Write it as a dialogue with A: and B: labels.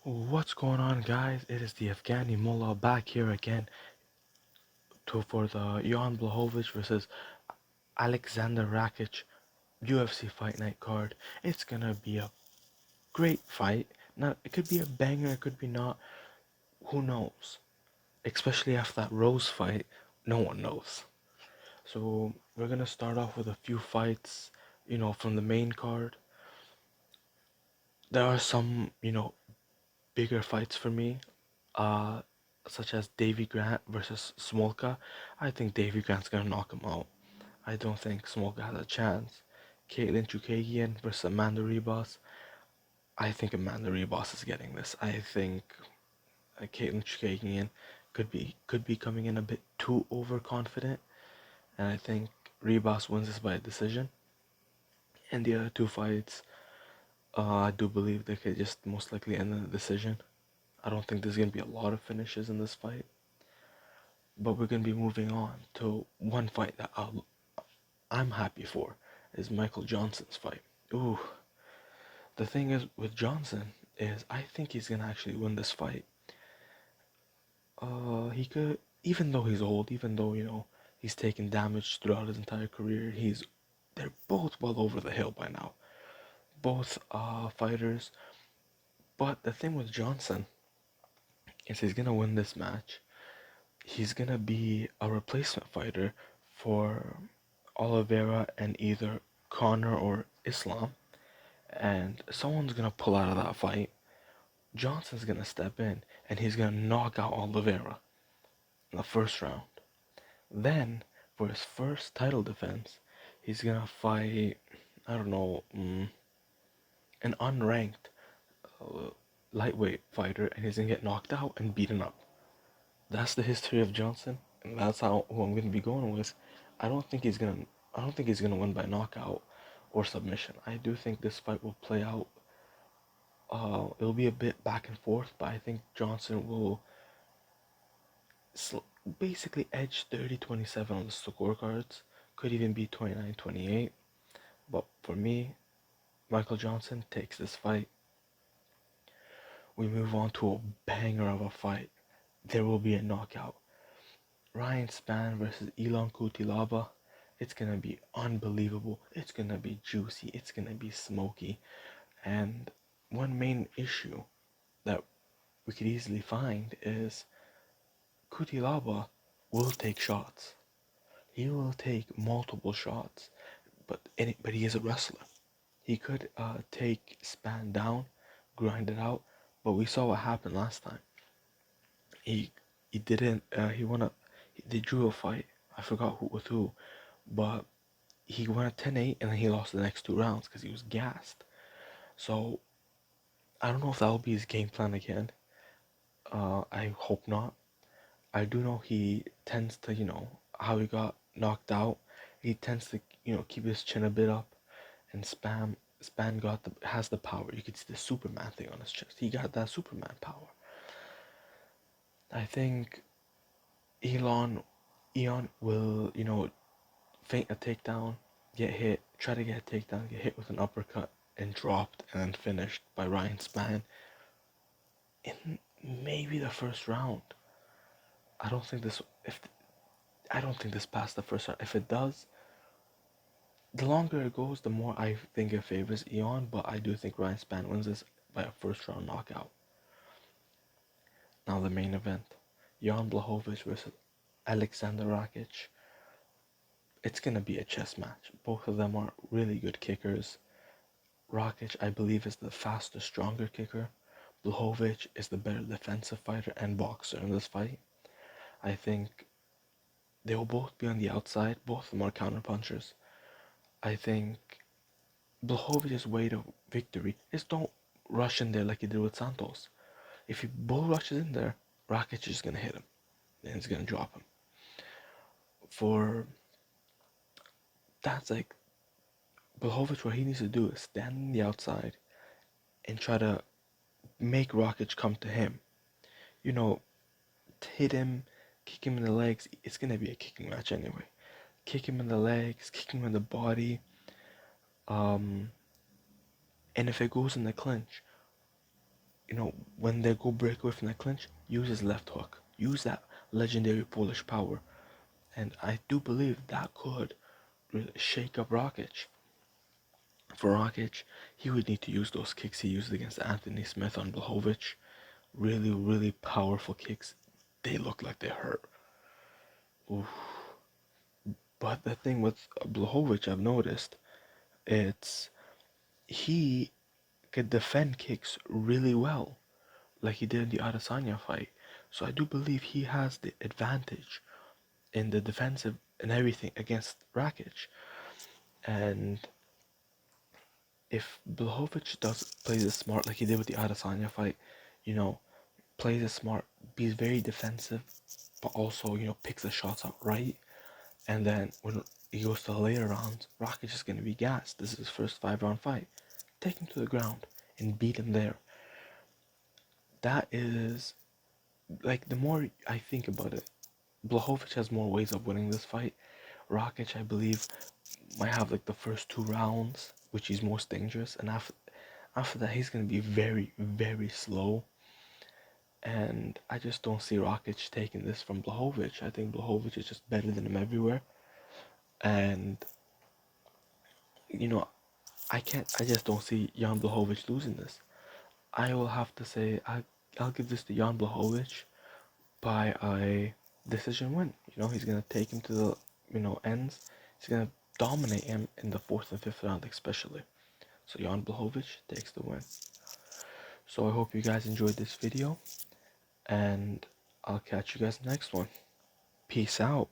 A: What's going on, guys? It is the Afghani Mullah back here again for the Jan Blachowicz versus Aleksandar Rakic UFC Fight Night card. It's gonna be a great fight. Now, it could be a banger, it could be not. Who knows? Especially after that Rose fight, no one knows. So we're gonna start off with a few fights, from the main card. There are some, bigger fights for me. uh, Such as Davy Grant versus Smolka. I think Davy Grant's gonna knock him out. I don't think Smolka has a chance. Caitlin Chukagian versus Amanda Ribas. I think Amanda Ribas is getting this. I think Caitlin Chukagian could be coming in a bit too overconfident, and I think Ribas wins this by a decision. And the other two fights, I do believe they could just most likely end in a decision. I don't think there's gonna be a lot of finishes in this fight. But we're gonna be moving on to one fight that I'm happy for is Michael Johnson's fight. Ooh, the thing is with Johnson is I think he's gonna actually win this fight. He could, even though he's old, even though he's taken damage throughout his entire career. They're both well over the hill by now, both fighters. But the thing with Johnson is he's gonna win this match. He's gonna be a replacement fighter for Oliveira and either Connor or Islam, and someone's gonna pull out of that fight. Johnson's gonna step in and he's gonna knock out Oliveira in the first round. Then, for his first title defense, he's gonna fight, I don't know, an unranked uh, lightweight fighter, and he's gonna get knocked out and beaten up. That's the history of Johnson, and that's who I'm gonna be going with. I don't think he's gonna. I don't think he's gonna win by knockout or submission. I do think this fight will play out. It'll be a bit back and forth, but I think Johnson will basically edge 30-27 on the scorecards. Could even be 29-28. But for me, Michael Johnson takes this fight. We move on to a banger of a fight. There will be a knockout. Ryan Spann versus Elon Kutilaba. It's gonna be unbelievable. It's gonna be juicy. It's gonna be smoky. And one main issue that we could easily find is Kutilaba will take shots. He will take multiple shots, but he is a wrestler. He could take Spann down, grind it out, but we saw what happened last time. He he didn't. He won a. They drew a fight. I forgot who with who, but he won a 10-8 and then he lost the next two rounds because he was gassed. So I don't know if that will be his game plan again. I hope not. I do know he tends to, how he got knocked out. He tends to, keep his chin a bit up, and Spann has the power. You could see the Superman thing on his chest. He got that Superman power. I think Elon Eon will, feint a takedown, get hit, try to get a takedown, get hit with an uppercut, and dropped and then finished by Ryan Spann in maybe the first round. I don't think this if I don't think this passed the first round. If it does, the longer it goes, the more I think it favors Eon, but I do think Ryan Spann wins this by a first round knockout. Now the main event. Jan Blachowicz versus Aleksandar Rakic. It's gonna be a chess match. Both of them are really good kickers. Rakic, I believe, is the faster, stronger kicker. Blachowicz is the better defensive fighter and boxer in this fight. I think they will both be on the outside. Both of them are counterpunchers. I think Blachowicz's way to victory is don't rush in there like he did with Santos. If he bull rushes in there, Rakic is gonna hit him, and he's gonna drop him. For that's like Blachowicz, what he needs to do is stand on the outside and try to make Rakic come to him. You know, hit him, kick him in the legs. It's gonna be a kicking match anyway. Kick him in the legs, kick him in the body. Um, and if it goes in the clinch, when they go break away from the clinch, use his left hook. Use that legendary Polish power. And I do believe that could really shake up Rakic. For Rakic, he would need to use those kicks he used against Anthony Smith on Blachowicz. Really, really powerful kicks. They look like they hurt. Oof. But the thing with Blachowicz, I've noticed, it's he could defend kicks really well, like he did in the Adesanya fight. So I do believe he has the advantage in the defensive and everything against Rakic. And if Blachowicz does plays it smart like he did with the Adesanya fight, you know, plays it smart, be very defensive, but also, picks the shots out right. And then when he goes to the later rounds, Rakic is going to be gassed. This is his first 5-round fight. Take him to the ground and beat him there. That is, like, the more I think about it, Blachowicz has more ways of winning this fight. Rakic, I believe, might have like the first 2 rounds, which is most dangerous, and after that he's gonna be very, very slow. And I just don't see Rakic taking this from Blachowicz. I think Blachowicz is just better than him everywhere. And I just don't see Jan Blachowicz losing this. I will have to say I'll give this to Jan Blachowicz by a decision win. He's gonna take him to the ends. He's gonna dominate him in the 4th and 5th round especially. So Jan Blachowicz takes the win. So I hope you guys enjoyed this video, and I'll catch you guys next one. Peace out.